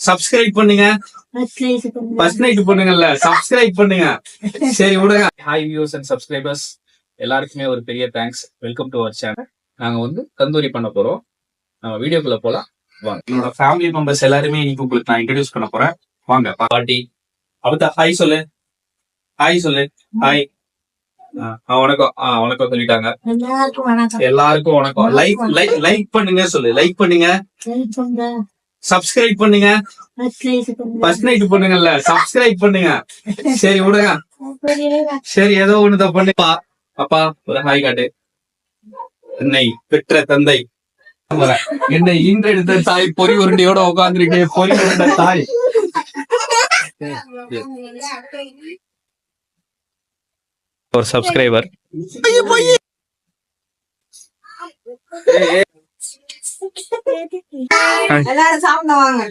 Subscribe பண்ணுங்க. First night பண்ணுங்கல்ல, subscribe பண்ணுங்க. சரி விடுங்க. ஹாய் வியூஸ் அண்ட் சப்ஸ்கிரைபர்ஸ், எல்லாருக்குமே ஒரு பெரிய thanks. Welcome to our channel. நாங்க வந்து தந்தூரி பண்ண போறோம். நம்ம வீடியோக்குள்ள போலாம் வாங்க. என்னோட ஃபேமிலி மெம்பர்ஸ் எல்லாருமே இன்னைக்கு உங்களுக்கு நான் இன்ட்ரோடியூஸ் பண்ண போறேன். வாங்க. பாட்டி அவத்த ஹாய் சொல்லு. ஹாய் சொல்லு. ஹாய். வணக்கம். வணக்கம் சொல்லிட்டாங்க. எல்லாருக்கும் வணக்கம். லைக் பண்ணுங்க சொல்லு. லைக் பண்ணுங்க. சப்ஸ்கிரைப் பண்ணுங்க. ஃபர்ஸ்ட் நைட் பண்ணுங்கல்ல, சப்ஸ்கிரைப் பண்ணுங்க. சரி விடுங்க. சரி ஏதோ ஒண்ணுதான் பண்ணுப்பா. அப்பா ஒரு ஹாய் காட்டு. என்னை பெற்ற தந்தை, என்னை ஈன்றெடுத்த தாய், பொறி உருண்டையோட உட்காந்துருக்கேன். பொறி உருண்டை தாய். ஒரு சப்ஸ்கிரைபர். எல்லாரும் சாப்பிடுவாங்க.